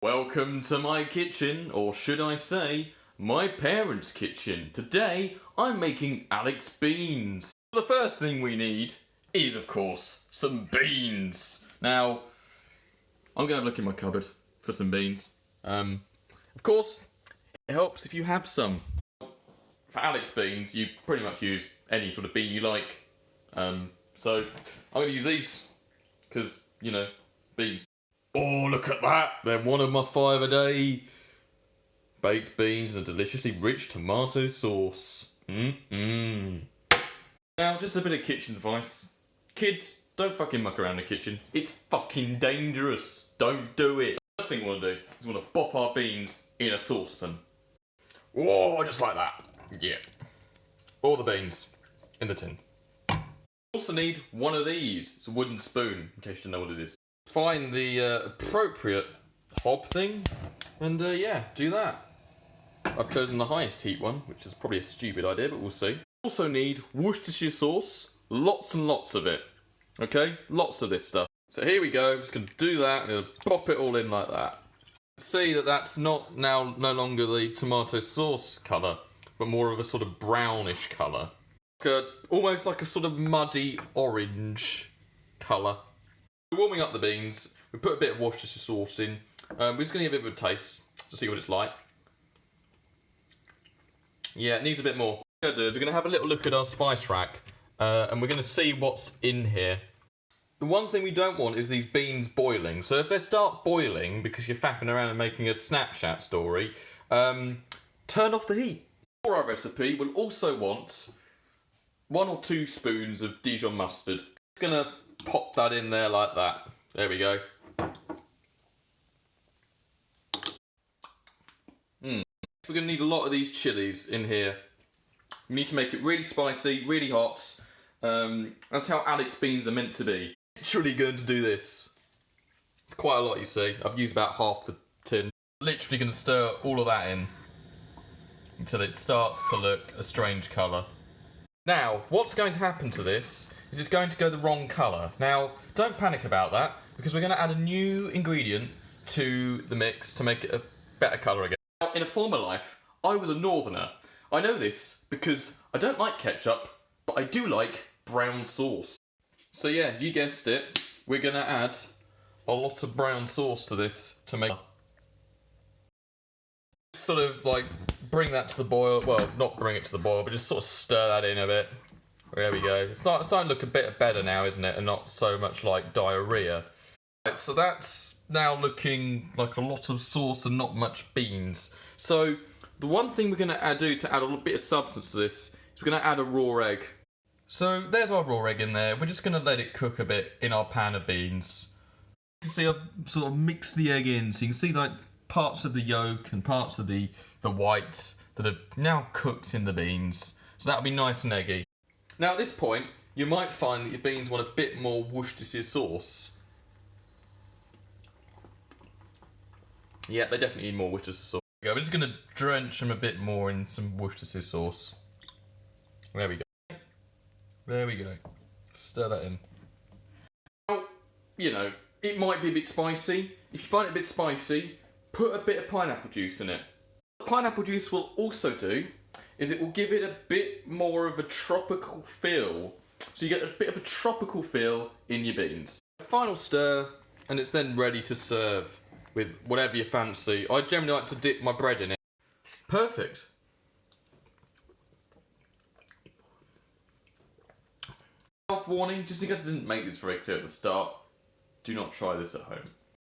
Welcome to my kitchen, or should I say, my parents' kitchen. Today, I'm making Alex beans. The first thing we need is, of course, some beans. Now, I'm gonna have a look in my cupboard for some beans. Of course, it helps if you have some. For Alex beans, you pretty much use any sort of bean you like. So, I'm gonna use these, because, you know, beans. Oh, look at that! They're one of my 5 a day. Baked beans and deliciously rich tomato sauce. Now, just a bit of kitchen advice. Kids, don't fucking muck around the kitchen. It's fucking dangerous. Don't do it. First thing we want to do is we want to pop our beans in a saucepan. Oh, just like that. Yeah. All the beans in the tin. Also need one of these. It's a wooden spoon, in case you don't know what it is. Find the appropriate hob thing, and yeah, do that. I've chosen the highest heat one, which is probably a stupid idea, but we'll see. Also need Worcestershire sauce, lots and lots of it. Okay, lots of this stuff. So here we go, I'm just going to do that, and pop it all in like that. See that that's no longer the tomato sauce colour, but more of a sort of brownish colour. Almost like a sort of muddy orange colour. We're warming up the beans, we put a bit of Worcestershire sauce in. We're just going to give it a bit of a taste to see what it's like. Yeah, it needs a bit more. What we're going to do is we're going to have a little look at our spice rack, and we're going to see what's in here. The one thing we don't want is these beans boiling. So if they start boiling because you're faffing around and making a Snapchat story, turn off the heat. For our recipe, we'll also want 1 or 2 spoons of Dijon mustard. Just going to pop that in there like that. There we go. We're going to need a lot of these chilies in here. We need to make it really spicy, really hot. That's how Alex beans are meant to be. Literally going to do this. It's quite a lot, you see. I've used about half the tin. Literally going to stir all of that in until it starts to look a strange colour. Now, what's going to happen to this is it's going to go the wrong colour. Now, don't panic about that, because we're going to add a new ingredient to the mix to make it a better colour again. Now, in a former life, I was a northerner. I know this because I don't like ketchup, but I do like brown sauce. So yeah, you guessed it, we're going to add a lot of brown sauce to this to make... Sort of like bring that to the boil, well, not bring it to the boil, but just sort of stir that in a bit. There we go. It's starting to look a bit better now, isn't it? And not so much like diarrhea. Right, so that's now looking like a lot of sauce and not much beans. So the one thing we're going to do to add a little bit of substance to this is we're going to add a raw egg. So there's our raw egg in there. We're just going to let it cook a bit in our pan of beans. You can see I've sort of mixed the egg in, so you can see like parts of the yolk and parts of the white that are now cooked in the beans. So that'll be nice and eggy. Now at this point, you might find that your beans want a bit more Worcestershire sauce. Yeah, they definitely need more Worcestershire sauce. We're just going to drench them a bit more in some Worcestershire sauce. There we go. There we go. Stir that in. Now, you know, it might be a bit spicy. If you find it a bit spicy, put a bit of pineapple juice in it. What pineapple juice will also do is it will give it a bit more of a tropical feel. So you get a bit of a tropical feel in your beans. Final stir, and it's then ready to serve with whatever you fancy. I generally like to dip my bread in it. Perfect. Health warning, just in case I didn't make this very clear at the start, do not try this at home.